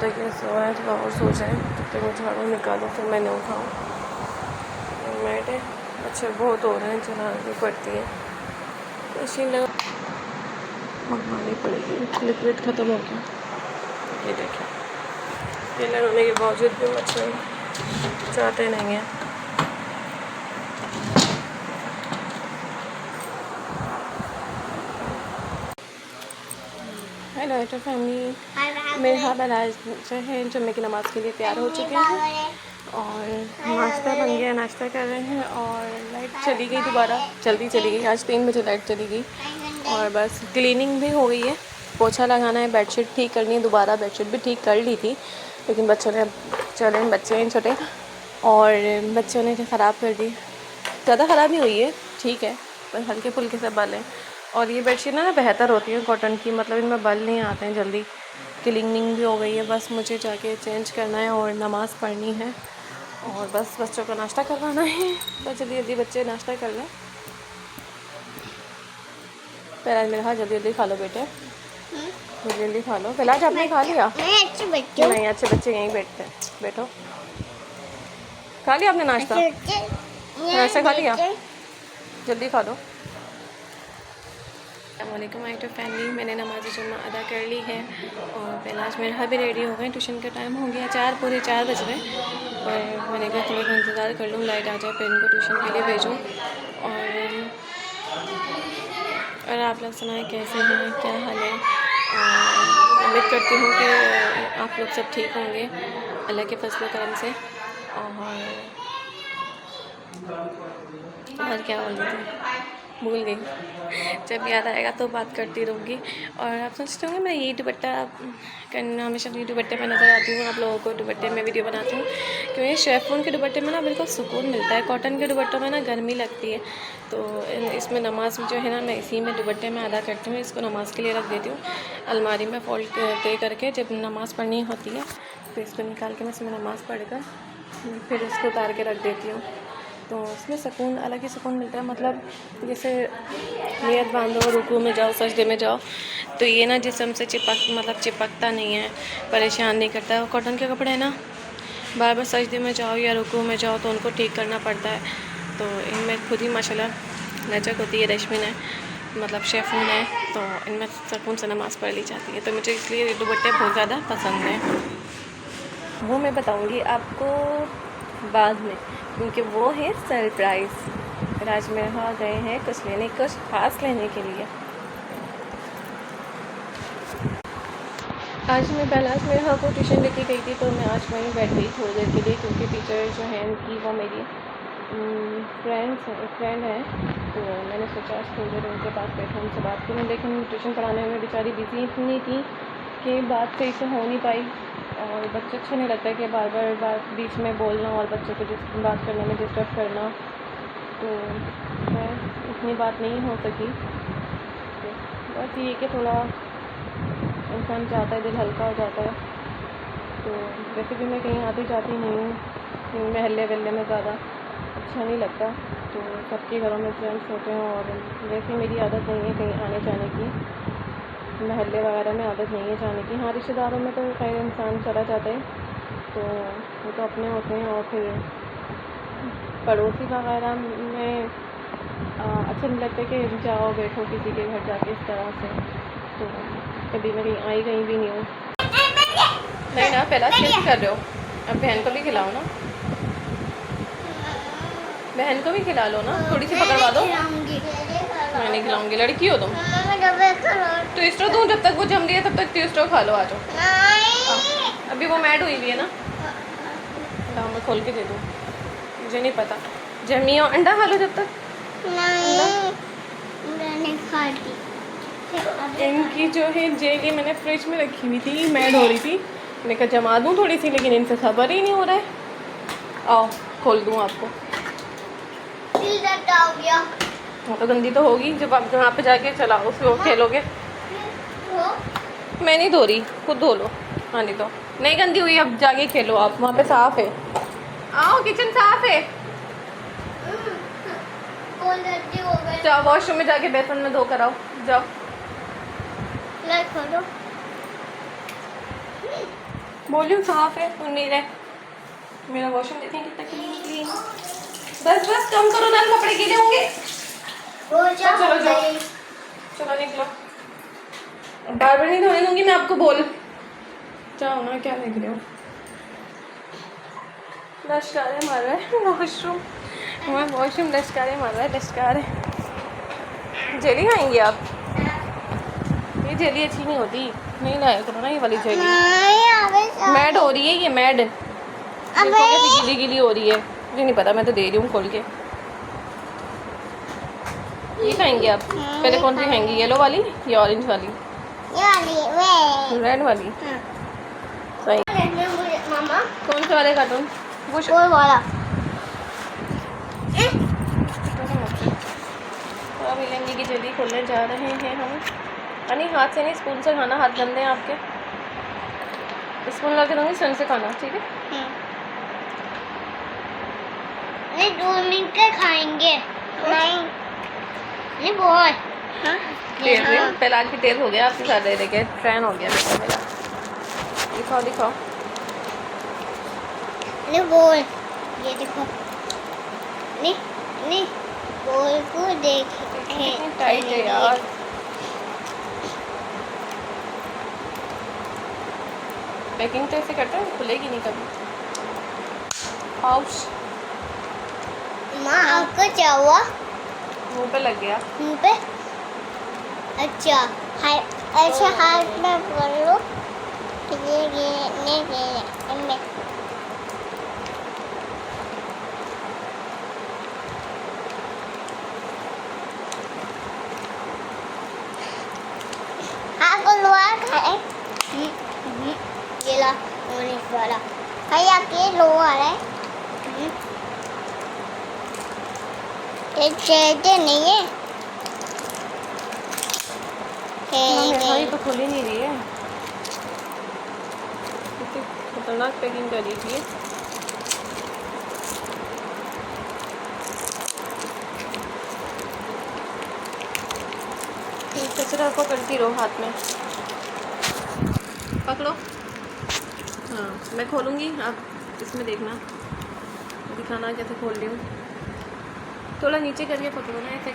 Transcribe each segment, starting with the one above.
तक ये सोया थोड़ा और सो जाए, तब तक मैं झाड़ू निकालूँ फिर मैंने उठाऊँ। मैट है, अच्छा बहुत हो रहे हैं, चलानी पड़ती है, मशीन लगा मंगवानी पड़ेगी। लिक्विड ख़त्म हो गया, ये देखें, ये लगाने के बावजूद भी मच्छर जाते नहीं हैं। हेलो एटो फैमिली, मेरे हस्बैंड आज जो है जुम्मे की नमाज़ के लिए तैयार हो चुके हैं और नाश्ता बन गया, नाश्ता कर रहे हैं। और लाइट चली गई, दोबारा जल्दी चली गई, आज 3 बजे लाइट चली गई। और बस क्लीनिंग भी हो गई है, पोछा लगाना है, बेडशीट ठीक करनी है, दोबारा बेडशीट भी ठीक कर ली थी, लेकिन बच्चों ने बच्चे हैं छोटे और बच्चों ने ख़राब कर दी। ज़्यादा ख़राब नहीं हुई है, ठीक है, पर हल्के फुल्के से बल हैं। और ये बेडशीट ना बेहतर होती है कॉटन की, मतलब इनमें बल नहीं आते हैं जल्दी। क्लीनिंग भी हो गई है, बस मुझे जाके चेंज करना है और नमाज़ पढ़नी है और बस बच्चों को नाश्ता करवाना है। तो जल्दी जल्दी बच्चे नाश्ता कर लें। पहले आज मेरे हाथ जल्दी जल्दी खा लो बेटे, जल्दी जल्दी खा लो। पहले आज आपने खा लिया? नहीं, अच्छे बच्चे यहीं बैठते हैं, बैठो। खा लिया आपने नाश्ता? नाश्ता खा लिया, जल्दी खा लो। अस्सलामुअलैकुम माय फैमिली, मैंने नमाज़ जुम्मा अदा कर ली है और पहले आज मेरे भी रेडी हो गए। ट्यूशन का टाइम हो गया, 4 पूरे 4 बज रहे, और मैंने कहा थोड़ा इंतज़ार कर लूँ, लाइट आ जाए फिर इनको ट्यूशन के लिए भेजूँ। और आप लोग सुनाएं कैसे हैं, क्या हाल है। उम्मीद करती हूँ कि आप लोग सब ठीक होंगे अल्लाह के फजल करम से। और क्या बोल रही थी, भूल गई, जब याद आएगा तो बात करती रहूँगी। और आप सोचते होंगे मैं ये दुपट्टा करना, हमेशा ये दुपट्टे में नज़र आती हूँ, आप लोगों को दुपट्टे में वीडियो बनाती हूँ, क्योंकि शिफॉन के दुपट्टे में ना बिल्कुल सुकून मिलता है, कॉटन के दुपट्टों में ना गर्मी लगती है। तो इसमें नमाज जो है ना, मैं इसी में दुपट्टे में अदा करती हूँ, इसको नमाज़ के लिए रख देती हूँ अलमारी में फोल्ड पे करके। जब नमाज़ पढ़नी होती है तो इसको निकाल के मैं इसमें नमाज़ पढ़ कर फिर इसको उतार के रख देती हूँ। तो उसमें सुकून, अलग ही सुकून मिलता है। मतलब जैसे नियत बांधो, रुकू में जाओ, सजदे में जाओ, तो ये ना जिस्म से चिपकता नहीं है, परेशान नहीं करता है। कॉटन के कपड़े हैं ना, बार बार सजदे में जाओ या रुकू में जाओ तो उनको ठीक करना पड़ता है। तो इनमें खुद ही माशाल्लाह लचक होती है, रेशमिन है, मतलब शिफॉन है, तो इनमें सुकून से नमाज़ पढ़ ली जाती है। तो मुझे इसलिए ये दुपट्टे बहुत ज़्यादा पसंद हैं। वो मैं बताऊँगी आपको बाद में, क्योंकि वो है सरप्राइज़। आज मेरे यहाँ गए हैं कुछ लेने, कुछ ख़ास लेने के लिए। आज मैं आज मेरे यहाँ को ट्यूशन लेके गई थी, तो मैं आज वहीं बैठ गई थोड़ी देर के लिए, क्योंकि टीचर जो है उनकी, वो मेरी फ्रेंड है, तो मैंने सोचा आज थोड़ी देर उनके पास बैठूँ, उनसे बात करूँ। लेकिन ट्यूशन पढ़ाने में बेचारी बिज़ी इतनी थी कि बात सही से हो नहीं पाई। और बच्चे अच्छे नहीं लगता कि बार बार बीच में बोलना और बच्चे को बात करने में डिस्टर्ब करना, तो मैं इतनी बात नहीं हो सकी। तो बस ये कि थोड़ा इंसान चाहता है, दिल हल्का हो जाता है। तो वैसे भी मैं कहीं आती जाती नहीं हूँ, महल्ले वहल्ले में ज़्यादा अच्छा नहीं लगता, तो सबके घरों में फ्रेंड्स होते हैं और वैसे मेरी आदत नहीं है कहीं आने जाने की, महल्ले वगैरह में आदत नहीं है जाने की। हाँ, रिश्तेदारों में तो खैर इंसान चला जाता है, तो वो तो अपने होते हैं। और फिर पड़ोसी वगैरह में अच्छा नहीं लगता कि जाओ बैठो किसी के घर जाके इस तरह से, तो कभी मैं कहीं आई कहीं भी नहीं हूँ। नहीं ना, पहला कैसे कर रहे हो, अब बहन को भी खिलाओ ना, बहन को भी खिला लो ना, थोड़ी सी पकड़वा दो। मैं नहीं खिलाऊंगी, लड़की हो तुम। तो स्ट्रो दूँ, जब तक वो जम रही है तब तक स्ट्रो खा लो, आ जाओ। अभी वो मैड हुई हुई है ना, तो मैं खोल के दे दूँ, मुझे नहीं पता। जमियो अंडा खा लो जब तक। नहीं खाती। इनकी जो है जेली मैंने फ्रिज में रखी हुई थी, मैड हो रही थी, मैंने कहा जमा दूँ थोड़ी सी, लेकिन इनसे सब्र ही नहीं हो रहा है। आओ खोल दूँ आपको। हो गया। वो तो गंदी तो होगी, जब आप जहाँ पे जाके चलाओ उसको खेलोगे। मैं नहीं धो रही, खुद धो लो। हाँ, नहीं तो नहीं गंदी हुई, अब जाके खेलो आप, वहाँ पे साफ़ है। आओ, किचन साफ़ है, जाओ वॉशरूम में जाके बेसन में धो कर आओ, जाओ। वॉल्यूम साफ है और मेरा वॉशरूम देखें कितना क्लीन। बस कम करो ना, कपड़े गीले होंगे। चलो जाओ, चलो निकलो। बार नहीं धोने दूंगी मैं आपको, बोल जाओ ना। क्या देख रहे हो? लश्कारे मार रहा है वॉशरूम, हमारा वॉशरूम लश्कारे मार रहा है। लश्कारे जेली खाएंगे आप? ये जेली अच्छी नहीं होती, नहीं लाया करो ना ये वाली जेली। मैड हो रही है ये, मैड कैसी गीली गीली हो रही है, मुझे नहीं पता, मैं तो दे रही हूँ खोल के। ये खाएंगे आप? पहले कौन सी खाएंगी, येलो वाली या ऑरेंज वाली? रेड वाली। सही। मामा कौन से वाले कार्टून? वो वाला। तो अब इलेंगी की जेली खोलने जा रहे हैं हम। नहीं, हाथ से नहीं, स्पून से खाना, हाथ गंदे हैं आपके। स्पून ला के दूँगी, स्पून से खाना, ठीक है? नहीं 2 मिनट के खाएंगे। नहीं बहुत तेल पहले आज भी तेल हो गया आपके साथ दे के, ट्रेन हो गया मेरा। दिखाओ दिखाओ। नहीं बोल, ये देखो। नहीं नहीं बोल को देखें। टाइट है यार। पैकिंग तो ऐसे करते हैं, खुलेगी नहीं कभी। पाउच माँ आपको क्या हुआ? मुंह पे लग गया। मुँह पे? अच्छा ऐसे हाथ में कर लो। हाँ गुलवा खाए। ये ला ऑरेंज वाला। भैया के लो आ रहा है। चलते नहीं है। मेरी तो खुल ही नहीं रही है, कितनी खतरनाक पैकिंग करी थी। कचरा को करती रहो हाथ में, पकड़ो। हाँ मैं खोलूँगी, आप इसमें देखना, दिखाना कैसे खोल रही हूँ। थोड़ा नीचे करके पकड़ो ना, ऐसे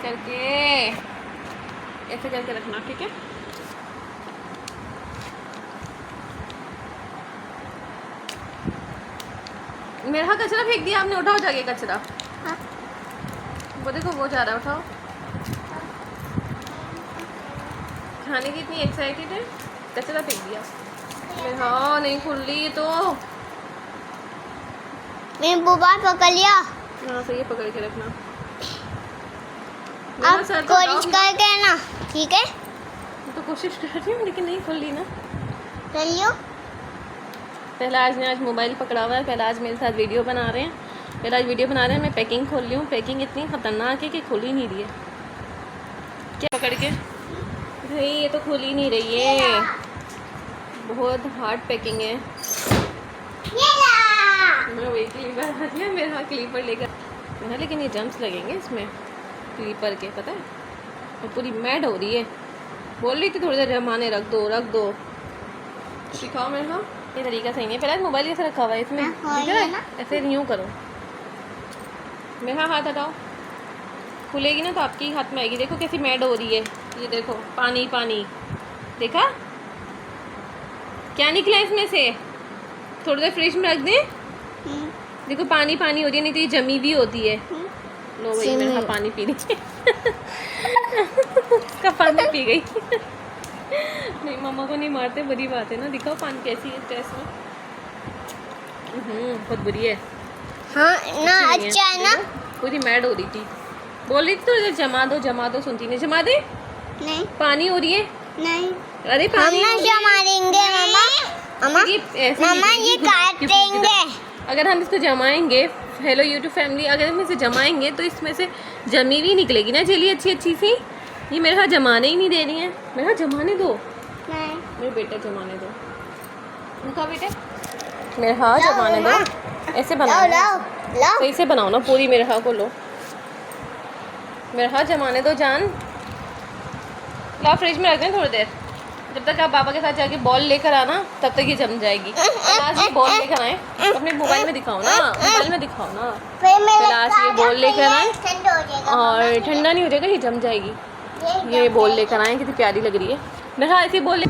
करके रखना, ठीक है? मेरा कचरा फेंक दिया आपने, उठाओ जाके कचरा। हाँ? वो देखो वो जा रहा है, उठाओ। खाने की इतनी एक्साइटेड है, कचरा फेंक दिया। हाँ नहीं खुल रही है तो मैं बुबार पकड़ लिया। हाँ सही है, पकड़ के रखना। अब कोशिश करके ना, ठीक है? तो कोशिश कर रही हूँ लेकिन नहीं खुल रही ना। चलियो। पहला आज मोबाइल पकड़ा हुआ है, पहला आज मेरे साथ वीडियो बना रहे हैं, पहला आज वीडियो बना रहे हैं। मैं पैकिंग खोल रही हूँ, पैकिंग इतनी खतरनाक है कि खुल ही नहीं रही है। क्या पकड़ के भाई, ये तो खुल ही नहीं रही है, बहुत हार्ड पैकिंग है। मैं वही क्लीपर आ गया, मेरा क्लीपर लेकर मेरा, लेकिन ये जम्स लगेंगे इसमें क्लीपर के, पता है? और पूरी मैड हो रही है। बोल रही थी थोड़ी देर जमाने रख दो। सिखाओ मेरे को, ये तरीका सही नहीं है। पहले मोबाइल कैसे रखा हुआ है इसमें, दिख रहा है? ऐसे यूँ करो, मेरा हाथ हटाओ, खुलेगी ना तो आपके हाथ में आएगी। देखो कैसी मैड हो रही है, ये देखो पानी पानी, देखा क्या निकला इसमें से? थोड़ी देर फ्रिज में रख दें, देखो पानी पानी हो रही है, नहीं तो ये जमी भी होती है। लो भाई मेरा पानी पी रही उसका पानी पी गई। नहीं मम्मा को नहीं मारते, बुरी बात है ना। दिखाओ पानी कैसी है ड्रेस में। बहुत बुरी है। हाँ ना, अच्छा है ना। पूरी मैड हो रही थी, बोल रही थी तो जमा दो, सुनती नहीं। जमा दे, नहीं पानी हो रही है। नहीं अरे पानी जमा देंगे मामा। मामा ये काट देंगे। अगर हम इसको जमाएंगे, हेलो यूट्यूब फैमिली, अगर हम इसे जमाएंगे तो इसमें से जमी हुई निकलेगी ना जेली अच्छी सी। ये मेरे हाथ जमाने ही नहीं दे रही है। मेरे हाथ जमाने दो, नहीं मेरे बेटे जमाने दो। उनका बेटे मेरे हाथ जमाने दो। ऐसे बनाओ, सही से बनाओ ना, पूरी मेरे हाथ को लो। मेरे हाथ जमाने दो जान। ला फ्रिज में रख दें थोड़ी देर, जब तक आप पापा के साथ जाके बॉल लेकर आना तब तक ये जम जाएगी। आज ये बॉल लेकर आए, अपने मोबाइल में दिखाओ ना, मोबाइल में दिखाओ ना। फिर मैं आज ये बॉल लेकर आए ठंडा हो जाएगा और ठंडा नहीं हो जाएगा, ये जम जाएगी। ये बॉल लेकर आए, कितनी प्यारी लग रही है। देखा ऐसी बॉल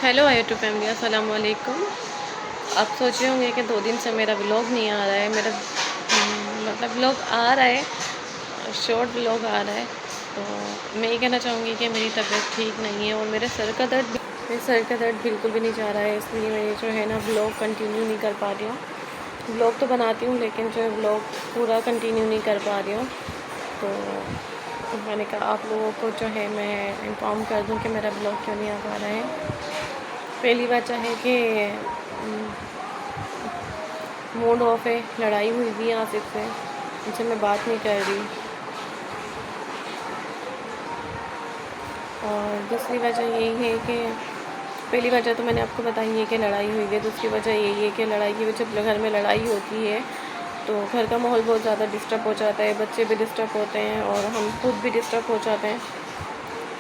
हेलो यूट्यूब फैमिली, अस्सलाम वालेकुम। आप सोच रहे होंगे कि 2 दिन से मेरा व्लॉग नहीं आ रहा है। मेरा मतलब व्लॉग आ रहा है, शॉर्ट व्लॉग आ रहा है। तो मैं ये कहना चाहूँगी कि मेरी तबीयत ठीक नहीं है और मेरे सर का दर्द बिल्कुल भी नहीं जा रहा है, इसलिए मैं जो है ना व्लॉग कंटिन्यू नहीं कर पा रही हूँ। व्लॉग तो बनाती हूँ लेकिन जो है व्लॉग पूरा कंटिन्यू नहीं कर पा रही हूँ। तो मैंने कहा आप लोगों को जो है मैं इन्फॉर्म कर दूं कि मेरा ब्लॉग क्यों नहीं आ पा रहा है। पहली वजह है कि मूड ऑफ है, लड़ाई हुई भी है आसिफ से, उनसे मैं बात नहीं कर रही। और दूसरी वजह यही है कि पहली वजह तो मैंने आपको बताई है कि लड़ाई हुई है। दूसरी वजह यही है कि लड़ाई की वजह, जब घर में लड़ाई होती है तो घर का माहौल बहुत ज़्यादा डिस्टर्ब हो जाता है, बच्चे भी डिस्टर्ब होते हैं और हम खुद भी डिस्टर्ब हो जाते हैं।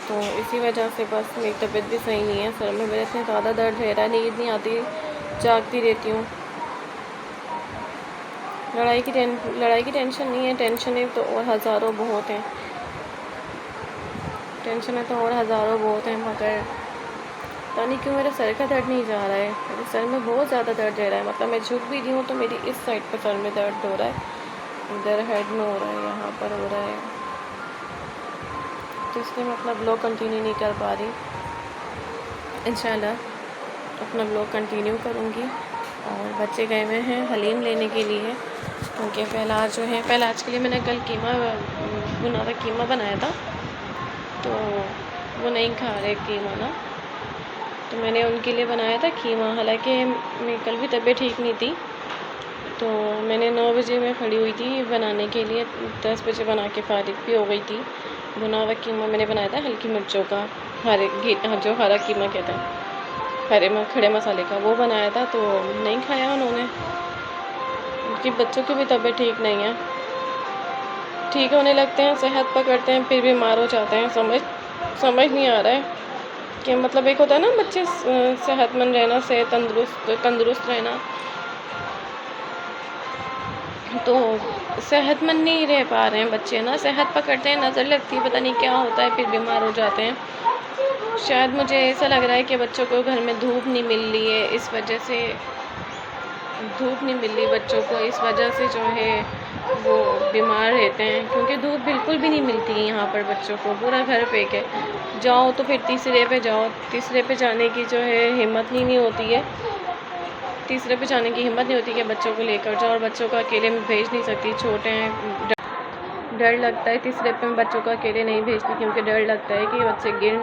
तो इसी वजह से बस मेरी तबीयत भी सही नहीं है। सर में मेरे इतने ज़्यादा दर्द है रहा, नींद नहीं आती, जागती रहती हूँ। लड़ाई की टेंशन नहीं है, टेंशन है तो और हज़ारों बहुत हैं, टेंशन है तो और हज़ारों बहुत हैं, मगर पता नहीं क्यों मेरे सर का दर्द नहीं जा रहा है। मेरे सर में बहुत ज़्यादा दर्द रह रहा है, मतलब मैं झुक भी रही हूँ तो मेरी इस साइड पर सर में दर्द हो रहा है, इधर हेड में हो रहा है, यहाँ पर हो रहा है। तो इसलिए मैं अपना ब्लॉग कंटिन्यू नहीं कर पा रही। इंशाल्लाह अपना ब्लॉग कंटिन्यू करूँगी। और बच्चे गए हुए हैं हलीम लेने के लिए, क्योंकि पहला आज के लिए मैंने कल भुना हुआ कीमा बनाया था, तो वो नहीं खा रहे कीमा ना, तो मैंने उनके लिए बनाया था कीमा। हालांकि मैं कल भी तबीयत ठीक नहीं थी, तो मैंने 9 बजे मैं खड़ी हुई थी बनाने के लिए, 10 बजे बना के फारिग भी हो गई थी। भुना हुआ कीमा मैंने बनाया था हल्की मिर्चों का, जो हरा कीमा कहते हैं, खड़े मसाले का, वो बनाया था। तो नहीं खाया उन्होंने, उनकी बच्चों की भी तबीयत ठीक नहीं है। ठीक होने लगते हैं, सेहत पकड़ते हैं, फिर बीमार हो जाते हैं। समझ नहीं आ रहा है कि मतलब एक होता है ना बच्चे सेहतमंद रहना, तंदुरुस्त रहना, तो सेहतमंद नहीं रह पा रहे हैं बच्चे ना, सेहत पकड़ते हैं, नज़र लगती है, पता नहीं क्या होता है, फिर बीमार हो जाते हैं। शायद मुझे ऐसा लग रहा है कि बच्चों को घर में धूप नहीं मिल रही है, इस वजह से धूप नहीं मिल रही बच्चों को, इस वजह से जो है वो बीमार रहते हैं, क्योंकि धूप बिल्कुल भी नहीं मिलती है यहाँ पर बच्चों को। पूरा घर पे के जाओ तो फिर तीसरे पे जाओ, तीसरे पे जाने की जो है हिम्मत नहीं होती है, तीसरे पे जाने की हिम्मत नहीं होती कि बच्चों को लेकर जाओ, और बच्चों को अकेले में भेज नहीं सकती, छोटे हैं, डर लगता है। तीसरे पे मैं बच्चों को अकेले नहीं भेजती, क्योंकि डर लगता है कि बच्चे गिर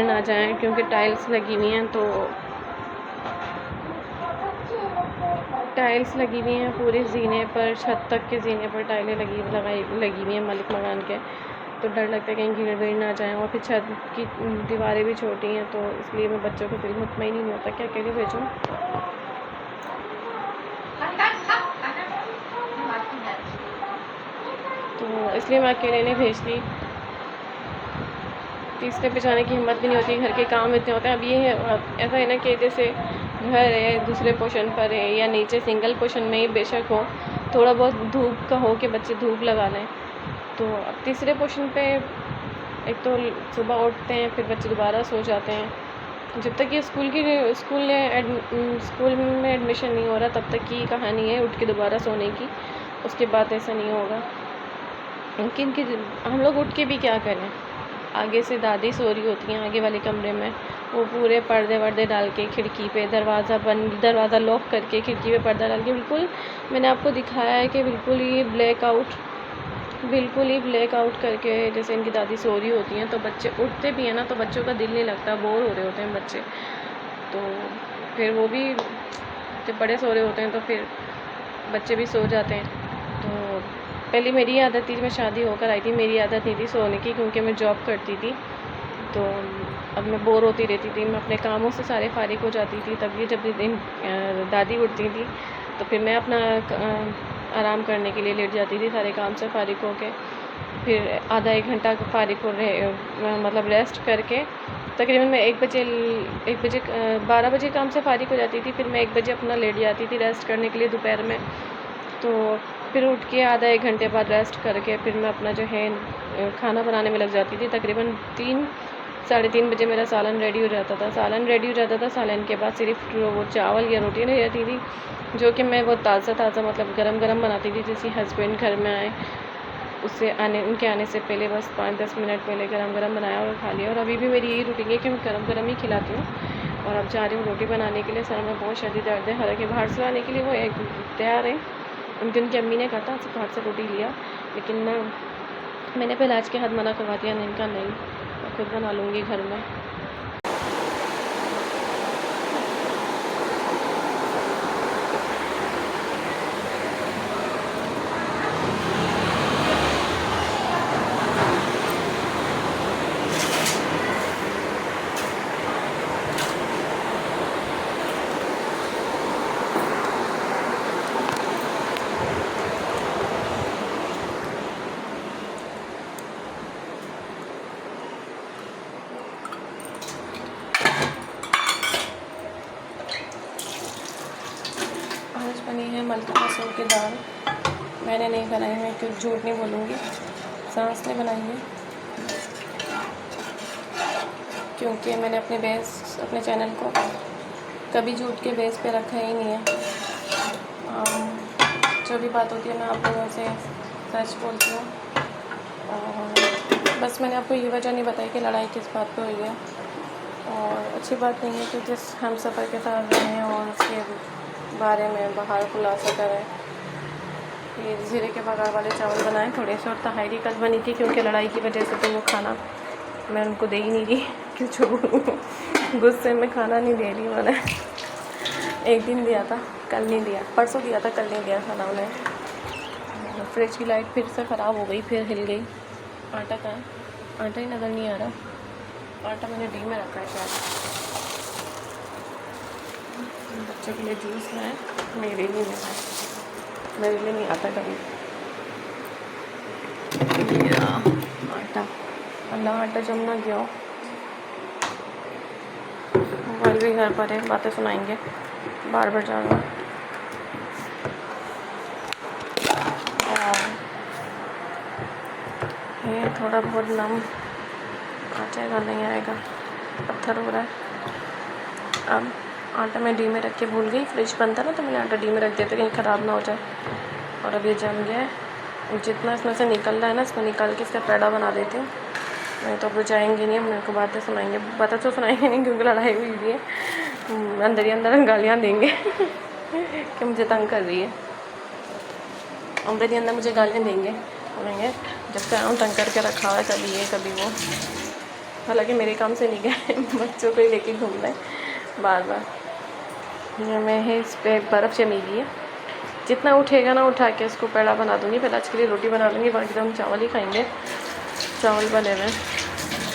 ना जाएं, क्योंकि टाइल्स लगी हुई हैं, तो टाइल्स लगी हुई हैं पूरे जीने पर, छत तक के जीने पर टाइलें लगी हुई हैं मलिक मकान के, तो डर लगता है कहीं गिर ना जाएं। और फिर छत की दीवारें भी छोटी हैं, तो इसलिए मैं बच्चों को फिर मुतमईन ही नहीं होता कि अकेले भेजूँ। तो इसलिए मैं अकेले नहीं भेजती, तीसरे पे जाने की हिम्मत भी नहीं होती, घर के काम इतने होते हैं। अब ये है, ऐसा है ना कि जैसे घर है दूसरे पोर्शन पर है या नीचे सिंगल पोर्शन में ही बेशक हो, थोड़ा बहुत धूप का हो कि बच्चे धूप लगा लें, तो अब तीसरे पोर्शन पे एक तो सुबह उठते हैं, फिर बच्चे दोबारा सो जाते हैं। जब तक ये स्कूल में एडमिशन नहीं हो रहा तब तक की कहानी है उठ के दोबारा सोने की, उसके बाद ऐसा नहीं होगा। क्योंकि हम लोग उठ के भी क्या करें, आगे से दादी सो रही होती हैं आगे वाले कमरे में, वो पूरे पर्दे वर्दे डाल के, खिड़की पे दरवाज़ा लॉक करके, खिड़की पे पर्दा डाल के, बिल्कुल मैंने आपको दिखाया है कि बिल्कुल ही ब्लैकआउट करके जैसे इनकी दादी सो रही होती हैं। तो बच्चे उठते भी हैं ना, तो बच्चों का दिल नहीं लगता, बोर हो रहे होते हैं बच्चे, तो फिर वो भी जब बड़े सो रहे होते हैं तो फिर बच्चे भी सो जाते हैं। तो पहले मेरी आदत थी, मैं शादी होकर आई थी, मेरी आदत नहीं थी सोने की, क्योंकि मैं जॉब करती थी, तो अब मैं बोर होती रहती थी, मैं अपने कामों से सारे फारिग हो जाती थी। तब ये जब दिन दादी उठती थी तो फिर मैं अपना आराम करने के लिए लेट जाती थी सारे काम से फारिग होके। फिर आधा 1 घंटा फारिग हो रहे मतलब रेस्ट करके तकरीबन मैं 1 बजे 12 बजे काम से फारिग हो जाती थी। फिर मैं 1 बजे अपना लेट जाती थी रेस्ट करने के लिए दोपहर में। तो फिर उठ के आधा 1 घंटे बाद रेस्ट करके फिर मैं अपना जो है खाना बनाने में लग जाती थी। तकरीबन 3 साढ़े 3 बजे मेरा सालन रेडी हो जाता था। सालन के बाद सिर्फ वो चावल या रोटी रह जाती थी, जो कि मैं वो ताज़ा मतलब गरम बनाती थी। जैसे हस्बैंड घर में आए उनके आने से पहले बस 5-10 मिनट पहले गरम बनाया और खा लिया। और अभी भी मेरी यही रूटीन है कि मैं गरम ही खिलाती हूँ। और अब जा रही हूँ रोटी बनाने के लिए। सर में बहुत शदीद दर्द है, हालांकि बाहर से लाने के लिए वो एक तैयार है। उनकी अम्मी ने कहा था बाहर से रोटी लिया, लेकिन मैंने पहले आज के हाथ मना करवा दिया, नहीं इनका नहीं, मैं खुद बना लूँगी घर में। आज बनी है मलका मसूर की दाल। मैंने नहीं बनाई, मैं क्यों झूठ नहीं बोलूँगी, सास ने बनाई है। क्योंकि मैंने अपने चैनल को कभी झूठ के बेस पे रखा ही नहीं है। जो भी बात होती है मैं आप लोगों से सच बोलती हूँ। और बस मैंने आपको ये वजह नहीं बताई कि लड़ाई किस बात पे हुई है। और अच्छी बात नहीं है कि जिस हम सफ़र के साथ रहें और उसके बारे में बाहर खुलासा करें। ये ज़ीरे के बघार वाले चावल बनाए थोड़े से, और तहारी कल बनी थी क्योंकि लड़ाई की वजह से तो वो खाना मैं उनको दे ही नहीं रही। क्यों गुस्से में खाना नहीं दे रही मैंने। एक दिन दिया था, कल नहीं दिया, परसों दिया था, कल नहीं दिया खाना उन्हें। फ्रिज की लाइट फिर से ख़राब हो गई, फिर हिल गई। आटा का आटा ही नज़र नहीं आ रहा। आटा मैंने डी में रखा है शायद। बच्चों के लिए जूस है, मेरे लिए नहीं है, मेरे लिए नहीं आता कभी। आटा अल्लाह आटा जमना गया। मोबाइल भी घर पर है, बातें सुनाएंगे बार जाना। ये थोड़ा बहुत नम आ जाएगा, नहीं आएगा, पत्थर हो रहा है। अब आटा मैं डी में रख के भूल गई, फ्रिज बंद था ना तो मैंने आटा डी में रख दिया था कहीं ख़राब ना हो जाए। और अब ये जम गया है। जितना इसमें से निकल रहा है ना, इसको निकाल के इसका पेड़ा बना देती हूँ, नहीं तो वो जाएंगे नहीं, मेरे को बातें सुनाएंगे। बातें तो सुनाएंगे नहीं क्योंकि लड़ाई हुई है, अंदर ही अंदर गालियाँ देंगे कि मुझे तंग कर रही है। अंदर ही अंदर मुझे गालियाँ देंगे, बोलेंगे जब से आऊँ तंग करके रखा हुआ है, कभी ये कभी वो। हालांकि मेरे काम से नहीं गए, बच्चों को ही लेके घूम रहे बार। मैं है इस पर बर्फ़ जमी हुई है, जितना उठेगा ना उठा के इसको पेड़ा बना दूँगी। पहले आज के लिए रोटी बना लूँगी, बाकी तो हम चावल ही खाएँगे। चावल बने हुए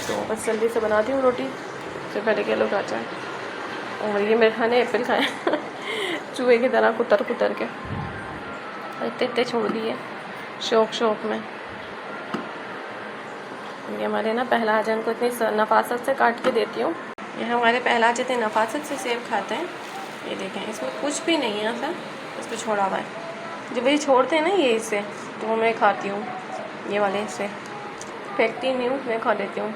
तो बस जल्दी से बनाती हूँ रोटी, फिर पहले के लोग आ जाए। और ये मेरे खाने एप्पल खाए चूहे की तरह कुतर के इतने छोड़ दिए शौक में। ये हमारे ना पहलाजन को इतनी नफासत से काट के देती हूँ। ये हमारे पहलाज इतने नफासत से सेब खाते हैं। ये देखें, इसमें कुछ भी नहीं है सर, इस पर छोड़ा हुआ है। जब ये छोड़ते हैं ना ये इससे, तो मैं खाती हूँ। ये वाले इससे फेंकती नहीं हूँ, मैं खा लेती हूँ।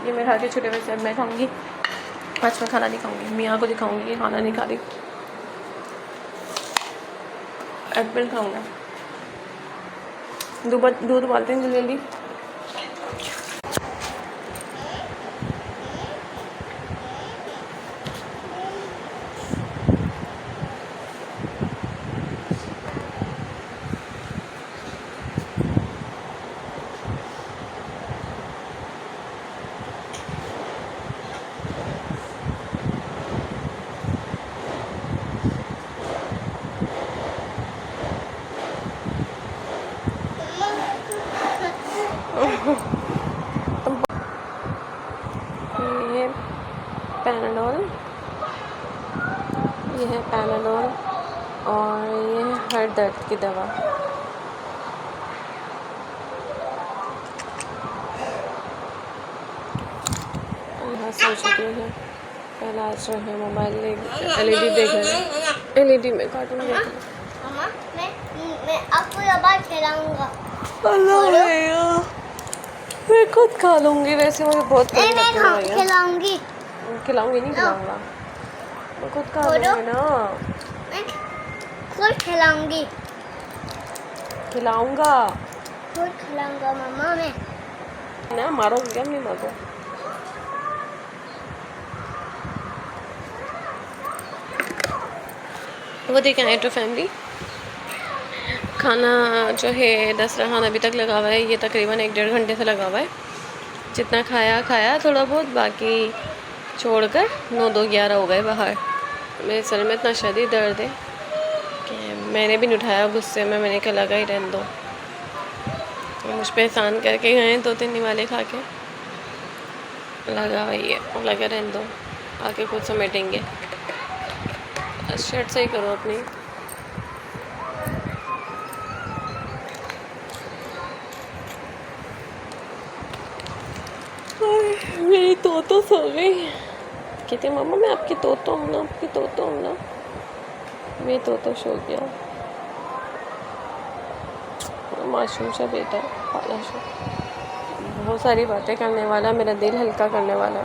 ये मैं खा के छुटे हुए सेब मैं खाऊंगी। आज मैं खाना नहीं खाऊंगी, मियाँ को दिखाऊंगी खाना नहीं खा रही। एप्पल खाऊंगा। दूध उबालते हैं जल्दी। ये पैनाडोल, ये है पैनाडोल और ये है हर दर्द की दवा। यहाँ सो चुकी है। पहले आज जो है मोबाइल LED देख रहे हैं, LED में कार्टून देख रहे हैं। मम्मा मैं आपको ये बात खिलाऊंगा। मैं खुद खा लूँगी, वैसे मुझे बहुत नहीं मैं खिलाऊंगी। खिलाऊंगी नहीं खिलाऊंगा, मैं खुद खा लूँगी ना। मैं खुद खिलाऊंगी, खिलाऊंगा खुद खिलाऊंगा मम्मा। मैं ना, मारोगे क्या? नहीं मारो। वो देखें आए टू फैमिली खाना जो है दस्तरखान अभी तक लगा हुआ है। ये तकरीबन 1-1.5 घंटे से लगा हुआ है। जितना खाया थोड़ा बहुत, बाकी छोड़कर 9-2-11 हो गए बाहर। मेरे सर में इतना शदीद दर्द है कि मैंने भी नहीं उठाया गुस्से में। मैंने कहा लगा ही रहने दो, मुझ पे एहसान करके गए 2-3 निवाले खा के। लगा वही है, लगा रहने दो, आके खुद समेटेंगे। शर्ट सही करो अपनी। मेरी तोतो सो गई। कहती मम्मा मैं आपकी तोतो हूँ ना, आपकी तोतो हूँ ना। मेरी तोतो सो गया। मासूम सा बेटा, पाला सा, बहुत सारी बातें करने वाला, मेरा दिल हल्का करने वाला।